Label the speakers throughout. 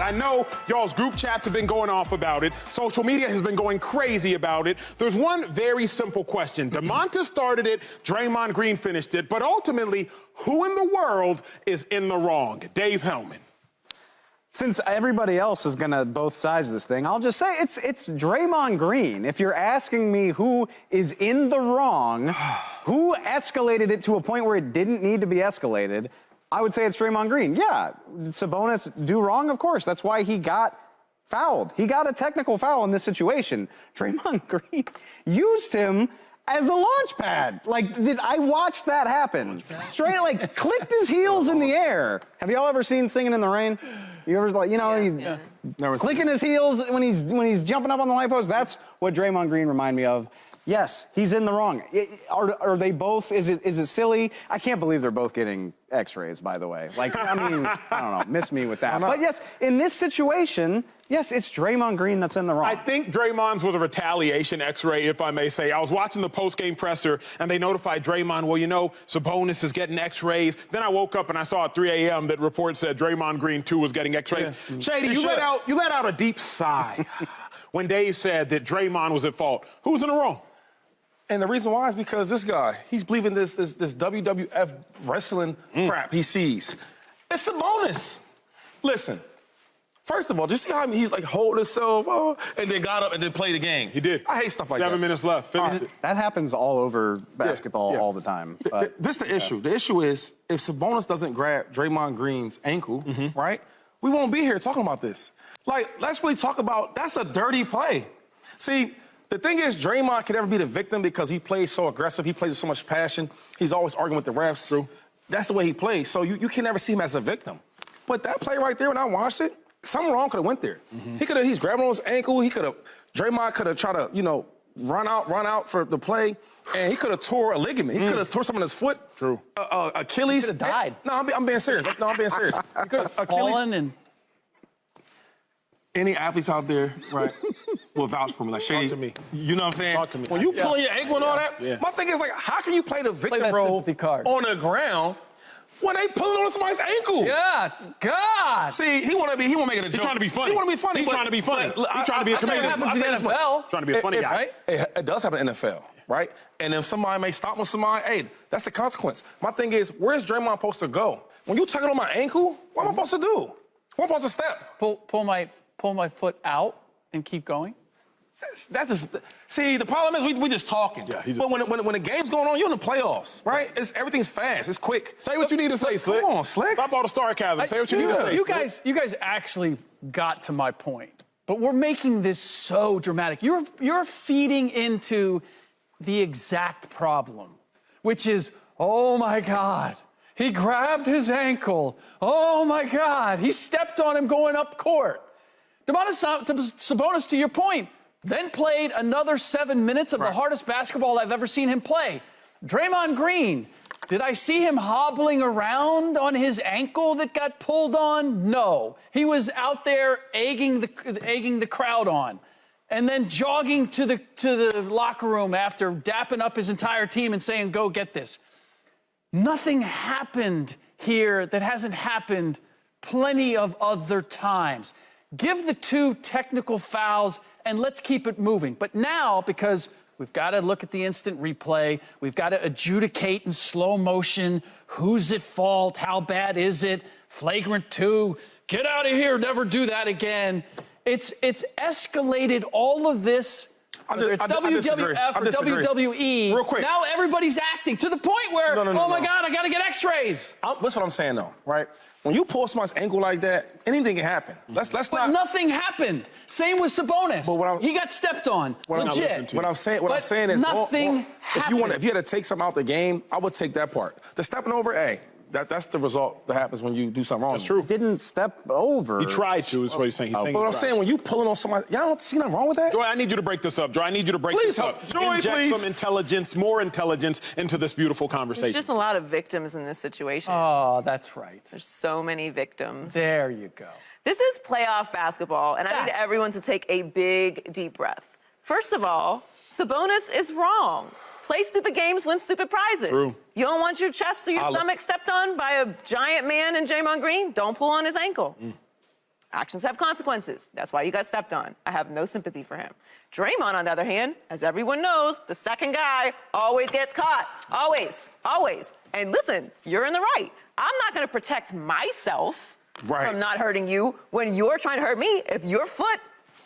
Speaker 1: I know y'all's group chats have been going off about it. Social media has been going crazy about it. There's one very simple question. Domantas started it, Draymond Green finished it, but ultimately, who in the world is in the wrong? Dave Helman.
Speaker 2: Since everybody else is going to both sides of this thing, I'll just say it's Draymond Green. If you're asking me who is in the wrong, who escalated it to a point where it didn't need to be escalated, I would say it's Draymond Green. Yeah, Sabonis do wrong, of course. That's why he got fouled. He got a technical foul in this situation. Draymond Green used him as a launch pad. I watched that happen. Straight, clicked his heels in the air. Have y'all ever seen Singing in the Rain? You ever, he's clicking his heels when he's jumping up on the light post? That's what Draymond Green reminded me of. Yes, he's in the wrong. Are they both? Is it silly? I can't believe they're both getting X-rays, by the way. I don't know. Miss me with that. But yes, in this situation, yes, it's Draymond Green that's in the wrong.
Speaker 1: I think Draymond's was a retaliation X-ray, if I may say. I was watching the post-game presser, and they notified Draymond, well, Sabonis is getting X-rays. Then I woke up and I saw at 3 a.m. that report said Draymond Green, too, was getting X-rays. Yeah. Shady, you let out a deep sigh when Dave said that Draymond was at fault. Who's in the wrong?
Speaker 3: And the reason why is because this guy, he's believing this WWF wrestling crap he sees. It's Sabonis. Listen, first of all, just see how he's holding himself, and then got up and then played the game.
Speaker 1: He did.
Speaker 3: I hate stuff like that.
Speaker 1: 7 minutes left. Finished it.
Speaker 2: That happens all over basketball all the time. But,
Speaker 3: this is the issue. The issue is if Sabonis doesn't grab Draymond Green's ankle, right, we won't be here talking about this. Let's really talk about that's a dirty play. See, the thing is, Draymond can never be the victim because he plays so aggressive. He plays with so much passion. He's always arguing with the refs. True. That's the way he plays. So you can never see him as a victim. But that play right there, when I watched it, something wrong could have went there. He's grabbing on his ankle. Draymond could have tried to, run out for the play, and he could have tore a ligament. He could have tore something in his foot. True. Achilles.
Speaker 4: He could have died.
Speaker 3: No, I'm being serious. No, I'm being serious.
Speaker 4: He could have fallen and...
Speaker 3: Any athletes out there, right, will vouch for me. Shady,
Speaker 1: talk to me.
Speaker 3: You know what I'm saying?
Speaker 1: Talk to me.
Speaker 3: When you pulling your ankle and all that, my thing is how can you play the victim role on the ground when they pulling on somebody's ankle?
Speaker 4: Yeah, God.
Speaker 3: See, he want to make it a joke.
Speaker 1: He's trying to be funny.
Speaker 3: He want to be funny.
Speaker 1: He's trying to be funny. He's trying to be a comedian.
Speaker 4: Happens in the NFL.
Speaker 1: Trying to be a funny guy.
Speaker 4: Right?
Speaker 3: It does happen in the NFL, right? And if somebody may stop with somebody, hey, that's the consequence. My thing is, where's Draymond supposed to go? When you tugging on my ankle, what am I supposed to do? What am I supposed to step?
Speaker 4: Pull my foot out and keep going?
Speaker 3: That's just, see, the problem is we just talking. Yeah, but when the game's going on, you're in the playoffs, right? Everything's fast. It's quick.
Speaker 1: Say what you need to say, Slick.
Speaker 3: Come on, Slick.
Speaker 1: Stop all the sarcasm. Say what you need to say,
Speaker 4: You guys actually got to my point. But we're making this so dramatic. You're feeding into the exact problem, which is, oh, my God. He grabbed his ankle. Oh, my God. He stepped on him going up court. Domantas Sabonis, to your point, then played another 7 minutes of the hardest basketball I've ever seen him play. Draymond Green, did I see him hobbling around on his ankle that got pulled on? No. He was out there egging the crowd on and then jogging to the locker room after dapping up his entire team and saying, go get this. Nothing happened here that hasn't happened plenty of other times. Give the 2 technical fouls and let's keep it moving. But now, because we've got to look at the instant replay, we've got to adjudicate in slow motion, who's at fault, how bad is it, flagrant 2, get out of here, never do that again. It's escalated all of this, whether it's WWF or WWE.
Speaker 3: Real quick.
Speaker 4: Now everybody's acting to the point where, oh my God, I got to get X-rays.
Speaker 3: That's what I'm saying, though, right? When you pull somebody's ankle like that, anything can happen. Let's
Speaker 4: but
Speaker 3: not.
Speaker 4: Nothing happened. Same with Sabonis.
Speaker 3: But
Speaker 4: he got stepped on. Legit.
Speaker 3: What I'm saying is,
Speaker 4: nothing happened.
Speaker 3: If you had to take something out the game, I would take that part. The stepping over, hey, that's the result that happens when you do something wrong.
Speaker 1: That's true.
Speaker 2: He didn't step over.
Speaker 1: He tried to, is what he's saying.
Speaker 3: But what I'm saying, when you pulling on somebody, y'all don't see nothing wrong with that?
Speaker 1: Joy, I need you to break this up. Joy, I need you to break this up.
Speaker 3: Joy,
Speaker 1: Inject some intelligence, more intelligence into this beautiful conversation.
Speaker 5: There's just a lot of victims in this situation.
Speaker 4: Oh, that's right.
Speaker 5: There's so many victims.
Speaker 4: There you go.
Speaker 5: This is playoff basketball, and I need everyone to take a big, deep breath. First of all, Sabonis is wrong. Play stupid games, win stupid prizes.
Speaker 1: True.
Speaker 5: You don't want your chest or your stomach stepped on by a giant man in Draymond Green? Don't pull on his ankle. Actions have consequences. That's why you got stepped on. I have no sympathy for him. Draymond, on the other hand, as everyone knows, the second guy always gets caught. Always, always. And listen, you're in the right. I'm not going to protect myself from not hurting you when you're trying to hurt me. If your foot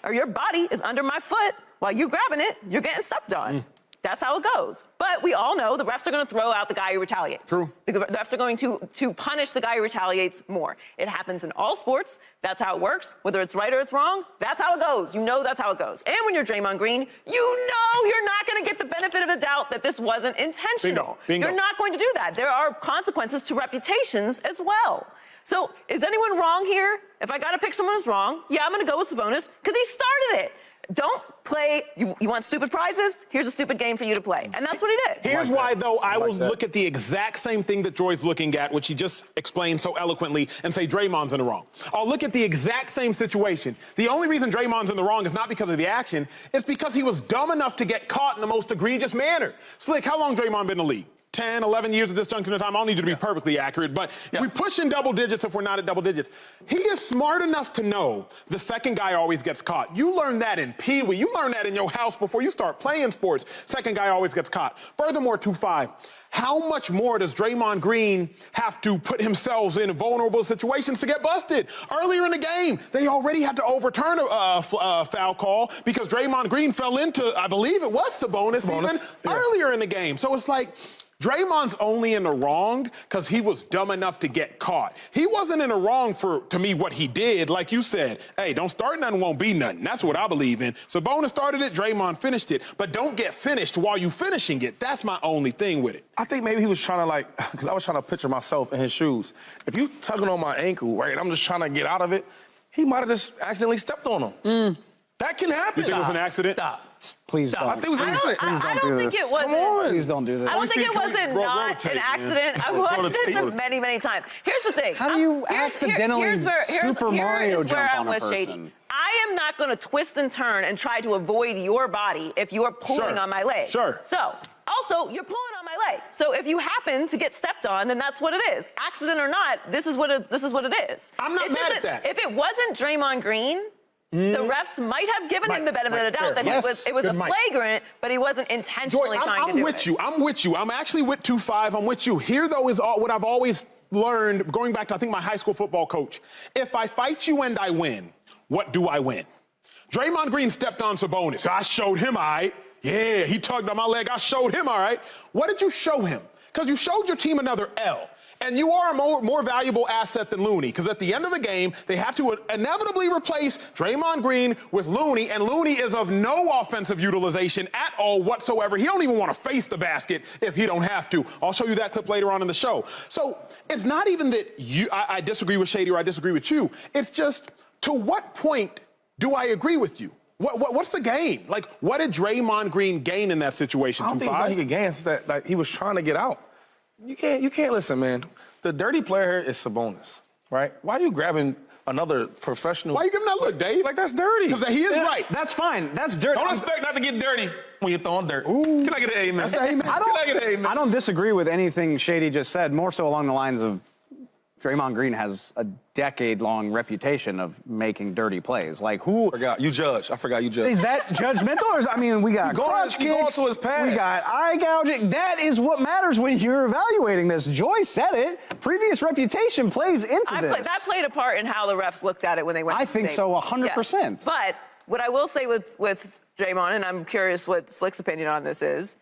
Speaker 5: or your body is under my foot while you're grabbing it, you're getting stepped on. That's how it goes. But we all know the refs are going to throw out the guy who retaliates.
Speaker 1: True.
Speaker 5: The refs are going to punish the guy who retaliates more. It happens in all sports. That's how it works. Whether it's right or it's wrong, that's how it goes. You know that's how it goes. And when you're Draymond Green, you know you're not going to get the benefit of the doubt that this wasn't intentional.
Speaker 1: Bingo.
Speaker 5: You're not going to do that. There are consequences to reputations as well. So is anyone wrong here? If I got to pick someone who's wrong, yeah, I'm going to go with Sabonis because he started it. Don't play. You want stupid prizes? Here's a stupid game for you to play. And that's what he did.
Speaker 1: Here's why, though, I will look at the exact same thing that Joy's looking at, which he just explained so eloquently, and say Draymond's in the wrong. I'll look at the exact same situation. The only reason Draymond's in the wrong is not because of the action. It's because he was dumb enough to get caught in the most egregious manner. Slick, how long Draymond been in the league? 10, 11 years at this junction of time. I don't need you to be perfectly accurate, but we push in double digits if we're not at double digits. He is smart enough to know the second guy always gets caught. You learn that in Pee Wee. You learn that in your house before you start playing sports. Second guy always gets caught. Furthermore, 2-5. How much more does Draymond Green have to put himself in vulnerable situations to get busted? Earlier in the game, they already had to overturn a foul call because Draymond Green fell into, I believe it was Sabonis. Even earlier in the game. So it's like, Draymond's only in the wrong because he was dumb enough to get caught. He wasn't in the wrong for, to me, what he did. Like you said, hey, don't start nothing, won't be nothing. That's what I believe in. Sabonis started it, Draymond finished it. But don't get finished while you finishing it. That's my only thing with it.
Speaker 3: I think maybe he was trying to because I was trying to picture myself in his shoes. If you tugging on my ankle, right, and I'm just trying to get out of it, he might have just accidentally stepped on him. That can happen.
Speaker 1: You think it was an accident?
Speaker 4: Stop.
Speaker 2: Please don't.
Speaker 3: I think it was an accident.
Speaker 5: I don't think it was.
Speaker 3: Come on.
Speaker 2: Please don't do this.
Speaker 5: I don't think it wasn't not an accident. I watched this many, many times. Here's the thing.
Speaker 2: How do you accidentally Super Mario jump on a person?
Speaker 5: Shady. I am not going to twist and turn and try to avoid your body if you are pulling on my leg.
Speaker 1: Sure.
Speaker 5: So, also, you're pulling on my leg. So if you happen to get stepped on, then that's what it is. Accident or not, this is what it is.
Speaker 1: I'm not mad at that.
Speaker 5: If it wasn't Draymond Green, the refs might have given him the benefit of the doubt that it was a flagrant, but he wasn't intentionally trying to do it.
Speaker 1: I'm with you. I'm actually with 2-5. I'm with you. Here, though, is what I've always learned, going back to, I think, my high school football coach. If I fight you and I win, what do I win? Draymond Green stepped on Sabonis. I showed him, all right. Yeah, he tugged on my leg. I showed him, all right. What did you show him? Because you showed your team another L. And you are a more valuable asset than Looney, because at the end of the game, they have to inevitably replace Draymond Green with Looney, and Looney is of no offensive utilization at all whatsoever. He don't even want to face the basket if he don't have to. I'll show you that clip later on in the show. So it's not even that I disagree with Shady or I disagree with you. It's just, to what point do I agree with you? What's the gain? Like, what did Draymond Green gain in that situation?
Speaker 3: I don't think it's like he could gain. It's that he was trying to get out. You can't listen, man. The dirty player here is Sabonis, right? Why are you grabbing another professional?
Speaker 1: Why are you giving that look, Dave?
Speaker 3: Like, that's dirty.
Speaker 1: Because he is right.
Speaker 2: That's fine. That's dirty.
Speaker 3: Don't expect not to get dirty when you're throwing dirt.
Speaker 1: Ooh.
Speaker 3: Can I get an amen?
Speaker 1: That's an amen.
Speaker 3: Can I get an amen?
Speaker 2: I don't disagree with anything Shady just said, more so along the lines of Draymond Green has a decade-long reputation of making dirty plays. Like, who...
Speaker 3: I forgot you judge.
Speaker 2: Is that judgmental? Or I mean, we got clutch kicks,
Speaker 3: to his pass.
Speaker 2: we got eye gouging. That is what matters when you're evaluating this. Joy said it. Previous reputation plays into this.
Speaker 5: That played a part in how the refs looked at it when they went to the
Speaker 2: I think so, 100%.
Speaker 5: Yes. But what I will say with Draymond, and I'm curious what Slick's opinion on this is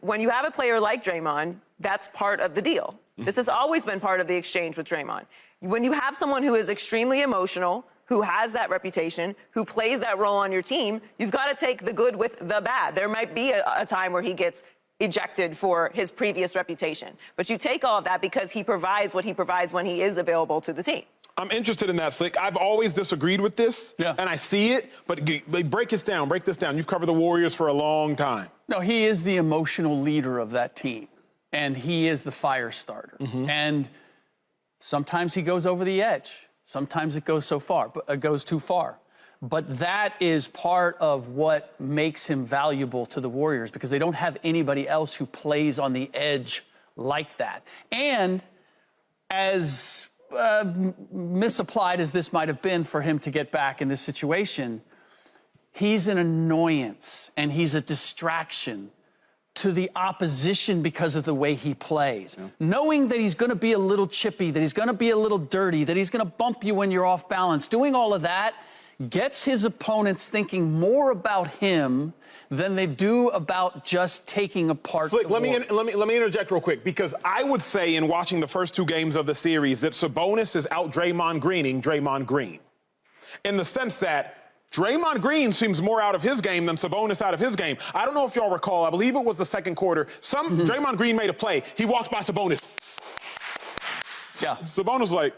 Speaker 5: when you have a player like Draymond, that's part of the deal. This has always been part of the exchange with Draymond. When you have someone who is extremely emotional, who has that reputation, who plays that role on your team, you've got to take the good with the bad. There might be a time where he gets ejected for his previous reputation. But you take all of that because he provides what he provides when he is available to the team.
Speaker 1: I'm interested in that, Slick. I've always disagreed with this, and I see it, but break this down. You've covered the Warriors for a long time.
Speaker 4: No, he is the emotional leader of that team, and he is the fire starter. And sometimes he goes over the edge. Sometimes it goes too far. But that is part of what makes him valuable to the Warriors, because they don't have anybody else who plays on the edge like that. And as misapplied as this might have been for him to get back in this situation, he's an annoyance and he's a distraction to the opposition because of the way he plays. Yeah. Knowing that he's going to be a little chippy, that he's going to be a little dirty, that he's going to bump you when you're off balance, doing all of that gets his opponents thinking more about him than they do about just taking apart.
Speaker 1: Slick, let me interject real quick, because I would say in watching the first 2 games of the series that Sabonis is out Draymond Greening Draymond Green, in the sense that Draymond Green seems more out of his game than Sabonis out of his game. I don't know if y'all recall, I believe it was the second quarter, Draymond Green made a play. He walks by Sabonis.
Speaker 4: Yeah.
Speaker 1: Sabonis was like,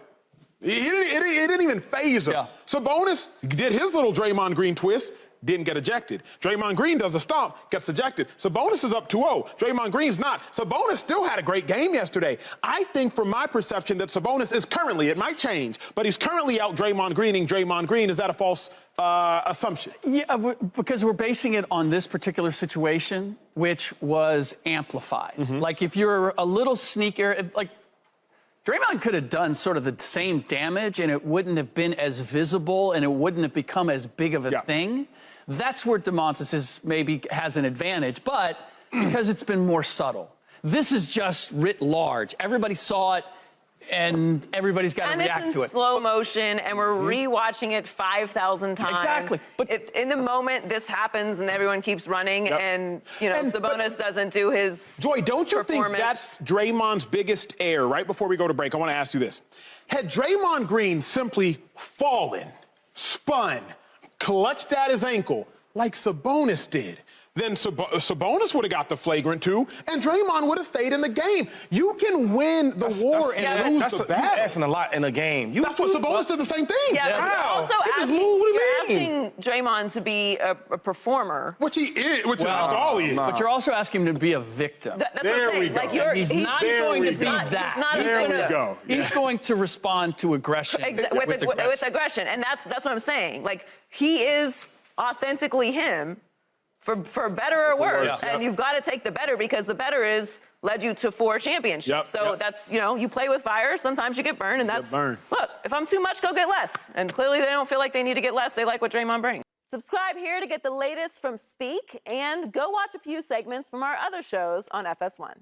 Speaker 1: it didn't even faze him.
Speaker 4: Yeah.
Speaker 1: Sabonis did his little Draymond Green twist, didn't get ejected. Draymond Green does a stomp, gets ejected. Sabonis is up 2-0. Draymond Green's not. Sabonis still had a great game yesterday. I think from my perception that Sabonis is currently, it might change, but he's currently out Draymond Greening Draymond Green. Is that a false assumption?
Speaker 4: Yeah, because we're basing it on this particular situation, which was amplified. Like if you're a little sneaker, like Draymond could have done sort of the same damage and it wouldn't have been as visible and it wouldn't have become as big of a thing. That's where Domantas maybe has an advantage, but because it's been more subtle. This is just writ large. Everybody saw it and everybody's got to react to it.
Speaker 5: And it's in slow motion and we're rewatching it 5,000 times.
Speaker 4: Exactly.
Speaker 5: But in the moment this happens and everyone keeps running and, you know, Sabonis doesn't do his
Speaker 1: Joy, don't you think
Speaker 5: performance.
Speaker 1: that's Draymond's biggest error? Right before we go to break, I want to ask you this. Had Draymond Green simply fallen, spun, clutched at his ankle like Sabonis did, then Sabonis would have got the flagrant 2, and Draymond would have stayed in the game. You can win the war and lose the battle.
Speaker 3: You're asking a lot in a game.
Speaker 1: That's what Sabonis did the same thing.
Speaker 5: Yeah, but you're asking Draymond to be a performer.
Speaker 1: Which he is, which after all he is.
Speaker 4: But you're also asking him to be a victim.
Speaker 5: That's what I'm saying. Like
Speaker 4: he's not going to be that. He's going to respond to aggression.
Speaker 5: With aggression. And that's what I'm saying. Like, he is authentically him. For better or worse. And you've got to take the better because the better is led you to 4 championships. So that's, you know, you play with fire. Sometimes you get burned. And that's, look, if I'm too much, go get less. And clearly they don't feel like they need to get less. They like what Draymond brings. Subscribe here to get the latest from Speak and go watch a few segments from our other shows on FS1.